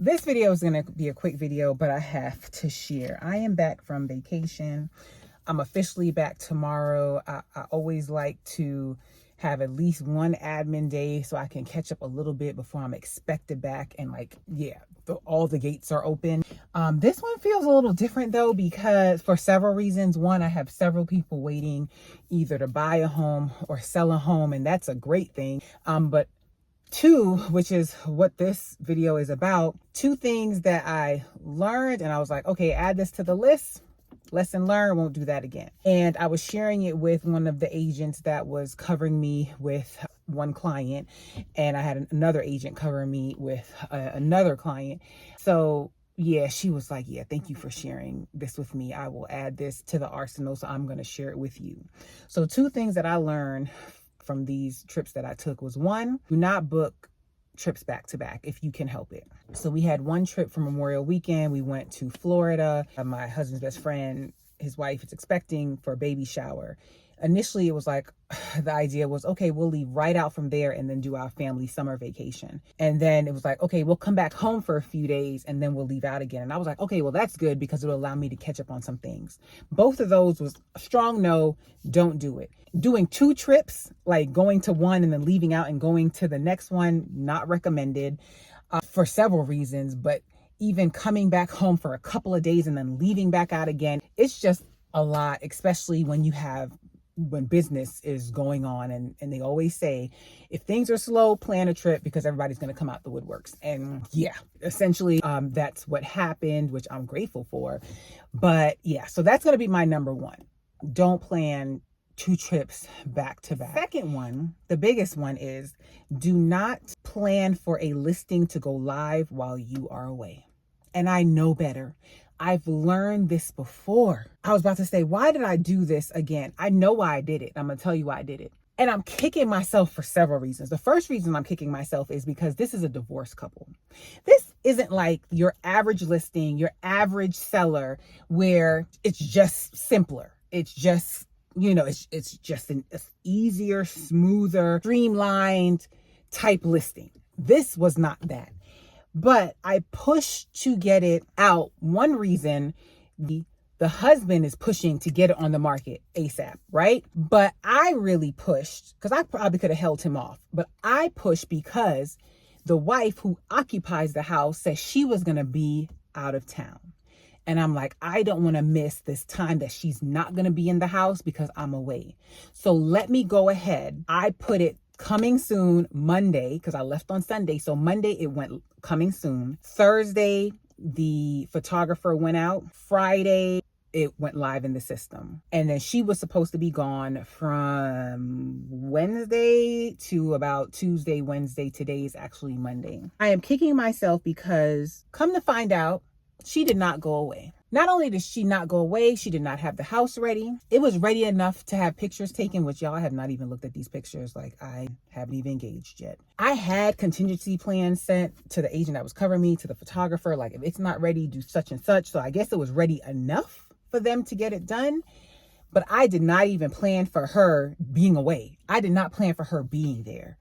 this video is going to be a quick video, but I have to share. I am back from vacation. I'm officially back tomorrow. I always like to have at least one admin day so I can catch up a little bit before I'm expected back, and all the gates are open. This one feels a little different though, because for several reasons. One, I have several people waiting either to buy a home or sell a home, and that's a great thing. But two, which is what this video is about, two things that I learned and I was like, okay, add this to the list. Lesson learned, won't do that again. And I was sharing it with one of the agents that was covering me with one client, and I had another agent covering me with another client. So yeah, she was like, yeah, thank you for sharing this with me. I will add this to the arsenal, so I'm going to share it with you. So two things that I learned from these trips that I took was, one, do not book trips back to back if you can help it. So we had one trip for Memorial Weekend. We went to Florida. My husband's best friend, his wife is expecting for a baby shower. Initially, it was like, the idea was, okay, we'll leave right out from there and then do our family summer vacation. And then it was like, okay, we'll come back home for a few days and then we'll leave out again. And I was like, okay, well, that's good because it'll allow me to catch up on some things. Both of those was a strong no, don't do it. Doing two trips, like going to one and then leaving out and going to the next one, not recommended for several reasons. But even coming back home for a couple of days and then leaving back out again, it's just a lot, especially when business is going on. And they always say, if things are slow, plan a trip because everybody's going to come out the woodworks. And yeah, essentially that's what happened, which I'm grateful for. But yeah, so that's going to be my number one. Don't plan two trips back to back. Second one, the biggest one, is do not plan for a listing to go live while you are away. And I know better. I've learned this before. I was about to say, why did I do this again? I know why I did it. I'm going to tell you why I did it. And I'm kicking myself for several reasons. The first reason I'm kicking myself is because this is a divorced couple. This isn't like your average listing, your average seller, where it's just simpler. It's just, it's just an easier, smoother, streamlined type listing. This was not that. But I pushed to get it out. One reason, the husband is pushing to get it on the market ASAP, right? But I really pushed, because I probably could have held him off, but I pushed because the wife who occupies the house said she was going to be out of town. And I'm like, I don't want to miss this time that she's not going to be in the house because I'm away. So let me go ahead. I put it coming soon Monday, because I left on Sunday. So Monday it went coming soon. Thursday, the photographer went out. Friday, it went live in the system. And then she was supposed to be gone from Wednesday to about Tuesday, Wednesday. Today is actually Monday. I am kicking myself because, come to find out, she did not go away. Not only did she not go away, she did not have the house ready. It was ready enough to have pictures taken, which y'all have not even looked at these pictures. Like, I haven't even engaged yet. I had contingency plans sent to the agent that was covering me, to the photographer. Like, if it's not ready, do such and such. So I guess it was ready enough for them to get it done. But I did not even plan for her being away. I did not plan for her being there.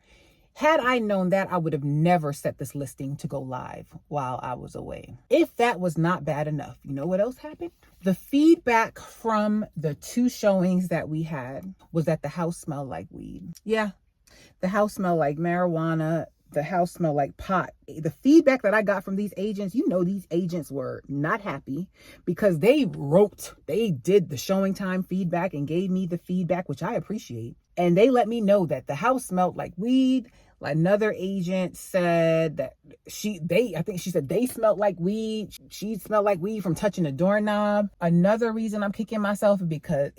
Had I known that, I would have never set this listing to go live while I was away. If that was not bad enough, you know what else happened? The feedback from the two showings that we had was that the house smelled like weed. Yeah, the house smelled like marijuana. The house smelled like pot. The feedback that I got from these agents, these agents were not happy because they did the showing time feedback and gave me the feedback, which I appreciate. And they let me know that the house smelled like weed. Another agent said that I think she said they smelled like weed. She smelled like weed from touching the doorknob. Another reason I'm kicking myself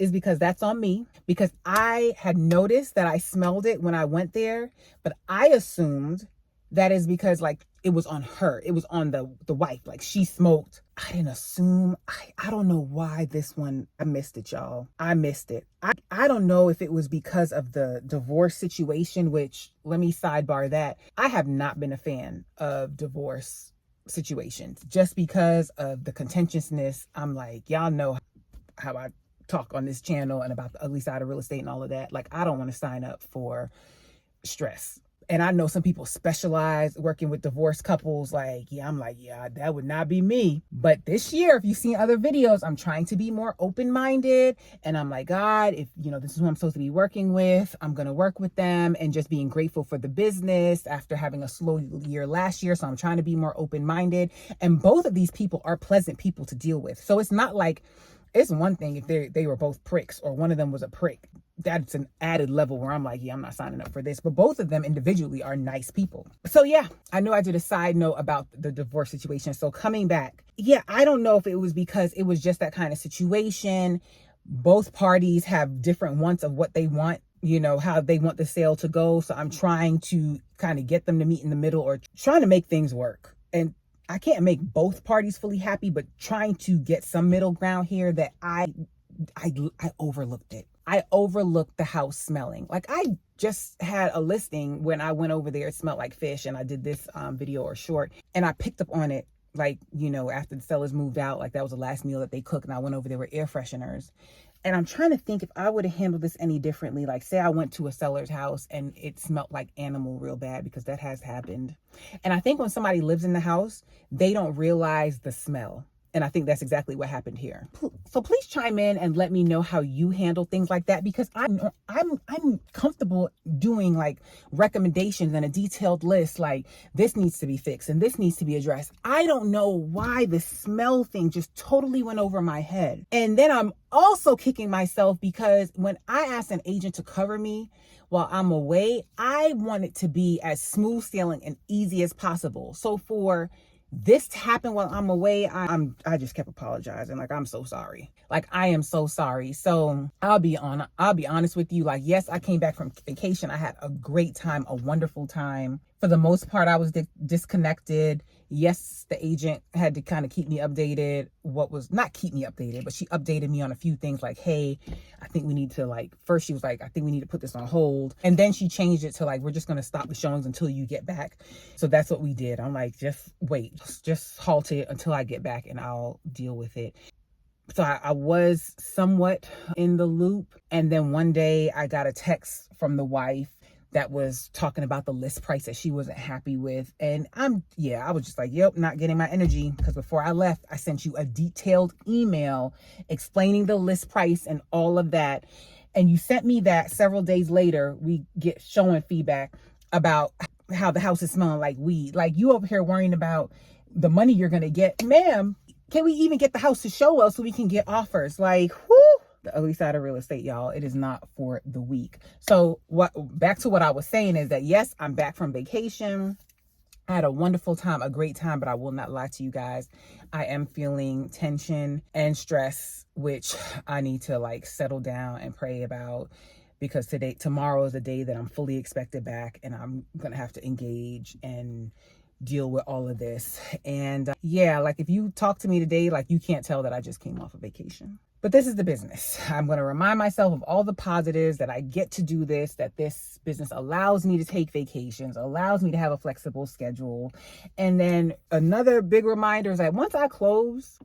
is because that's on me. Because I had noticed that I smelled it when I went there, but I assumed that is because it was on her. It was on the wife. Like, she smoked. I didn't assume. I don't know why this one, I missed it, y'all. I missed it. I don't know if it was because of the divorce situation, which, let me sidebar that. I have not been a fan of divorce situations just because of the contentiousness. I'm like, y'all know how I talk on this channel and about the ugly side of real estate and all of that. Like, I don't want to sign up for stress. And I know some people specialize working with divorced couples. Like, yeah, I'm like, yeah, that would not be me. But this year, if you've seen other videos, I'm trying to be more open-minded. And I'm like, God, if, this is who I'm supposed to be working with, I'm going to work with them, and just being grateful for the business after having a slow year last year. So I'm trying to be more open-minded. And both of these people are pleasant people to deal with. So it's not like, it's one thing if they were both pricks or one of them was a prick. That's an added level where I'm like, yeah, I'm not signing up for this. But both of them individually are nice people. So yeah, I know I did a side note about the divorce situation. So coming back, yeah, I don't know if it was because it was just that kind of situation. Both parties have different wants of what they want, how they want the sale to go. So I'm trying to kind of get them to meet in the middle, or trying to make things work. And I can't make both parties fully happy, but trying to get some middle ground here that I overlooked it. I overlooked the house smelling. Like, I just had a listing when I went over there. It smelled like fish, and I did this video or short, and I picked up on it. Like, after the sellers moved out, like that was the last meal that they cooked, and I went over there with air fresheners. And I'm trying to think if I would have handled this any differently. Like, say I went to a seller's house and it smelled like animal real bad, because that has happened. And I think when somebody lives in the house, they don't realize the smell. And I think that's exactly what happened here. So please chime in and let me know how you handle things like that, because I'm comfortable doing like recommendations and a detailed list, like this needs to be fixed and this needs to be addressed. I don't know why the smell thing just totally went over my head. And then I'm also kicking myself because when I asked an agent to cover me while I'm away, I want it to be as smooth sailing and easy as possible. So for this to happen while I'm away, I just kept apologizing. Like, I'm so sorry. Like, I am so sorry. So I'll be honest with you. Like, yes, I came back from vacation. I had a great time, a wonderful time. For the most part, I was disconnected. Yes, the agent had to kind of keep me updated. Not keep me updated, but she updated me on a few things, like, hey, I think we need to, first she was like, I think we need to put this on hold. And then she changed it to we're just going to stop the showings until you get back. So that's what we did. I'm like, just wait, just halt it until I get back and I'll deal with it. So I was somewhat in the loop. And then one day I got a text from the wife that was talking about the list price that she wasn't happy with. And I was just like, yep, not getting my energy. Because before I left, I sent you a detailed email explaining the list price and all of that. And you sent me that. Several days later, we get showing feedback about how the house is smelling like weed. Like, you over here worrying about the money you're going to get. Ma'am, can we even get the house to show us so we can get offers? Like, whoo. The ugly side of real estate, y'all. It is not for the weak. So back to what I was saying is that, yes, I'm back from vacation. I had a wonderful time, a great time, but I will not lie to you guys. I am feeling tension and stress, which I need to settle down and pray about, because tomorrow is the day that I'm fully expected back, and I'm going to have to engage and deal with all of this. And if you talk to me today, you can't tell that I just came off a vacation. But this is the business. I'm going to remind myself of all the positives, that I get to do this, that this business allows me to take vacations, allows me to have a flexible schedule. And then another big reminder is that once I close,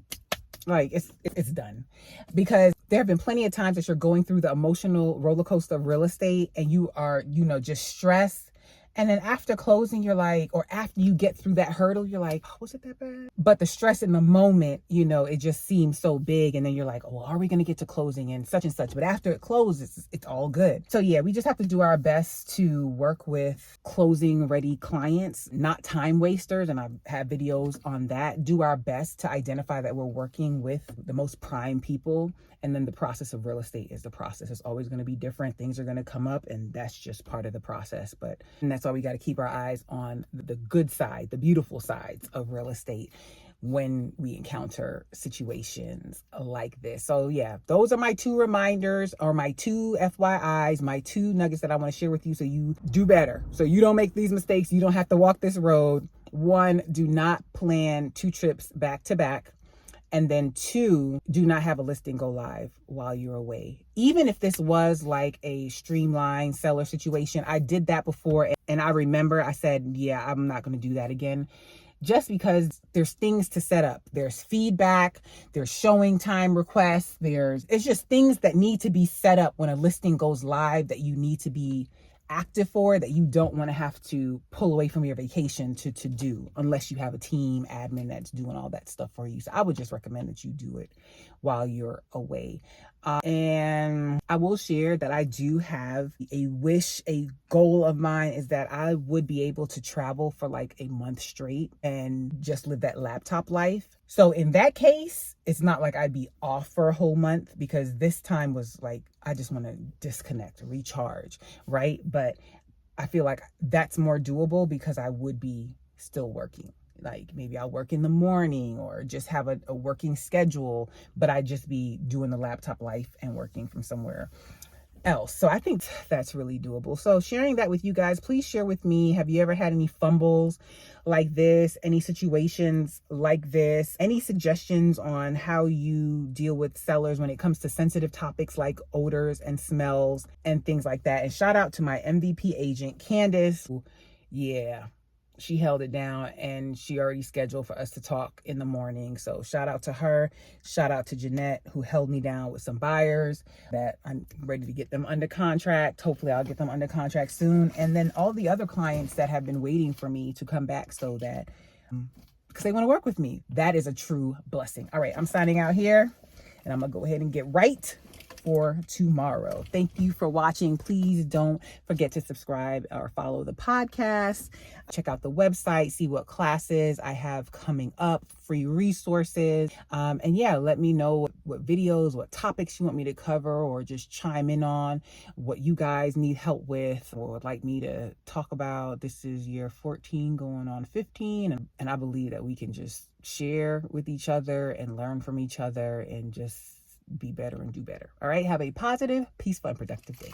it's done. Because there have been plenty of times that you're going through the emotional roller coaster of real estate, and you are, just stressed. And then after closing, you're like, or after you get through that hurdle, you're like, oh, was it that bad? But the stress in the moment, it just seems so big. And then you're like, oh, are we going to get to closing and such? But after it closes, it's all good. So yeah, we just have to do our best to work with closing ready clients, not time wasters. And I have videos on that. Do our best to identify that we're working with the most prime people. And then the process of real estate is the process. It's always going to be different. Things are going to come up, and that's just part of the process. And that's why we got to keep our eyes on the good side, the beautiful sides of real estate when we encounter situations like this. So yeah, those are my two reminders, or my two FYIs, my two nuggets that I want to share with you so you do better. So you don't make these mistakes. You don't have to walk this road. 1, do not plan 2 trips back to back. And then 2, do not have a listing go live while you're away. Even if this was like a streamlined seller situation, I did that before. And I remember I said, yeah, I'm not going to do that again. Just because there's things to set up. There's feedback, there's showing time requests, it's just things that need to be set up when a listing goes live that you need to be active for that you don't want to have to pull away from your vacation to do, unless you have a team admin that's doing all that stuff for you. So I would just recommend that you do it while you're away. And I will share that I do have a goal of mine is that I would be able to travel for like a month straight and just live that laptop life. So in that case, it's not like I'd be off for a whole month, because this time was like, I just want to disconnect, recharge, right? But I feel like that's more doable because I would be still working. Like maybe I'll work in the morning or just have a working schedule, but I just be doing the laptop life and working from somewhere else. So I think that's really doable. So sharing that with you guys, please share with me. Have you ever had any fumbles like this? Any situations like this? Any suggestions on how you deal with sellers when it comes to sensitive topics like odors and smells and things like that? And shout out to my MVP agent, Candace. Yeah, she held it down and she already scheduled for us to talk in the morning. So shout out to her. Shout out to Jeanette, who held me down with some buyers that I'm ready to get them under contract. Hopefully I'll get them under contract soon. And then all the other clients that have been waiting for me to come back so that, because they want to work with me. That is a true blessing. All right, I'm signing out here and I'm gonna go ahead and get right for tomorrow. Thank you for watching. Please don't forget to subscribe or follow the podcast. Check out the website, see what classes I have coming up, free resources. And yeah, let me know what videos, what topics you want me to cover, or just chime in on what you guys need help with or would like me to talk about. This is year 14 going on 15. And I believe that we can just share with each other and learn from each other and just be better and do better. All right. Have a positive, peaceful, and productive day.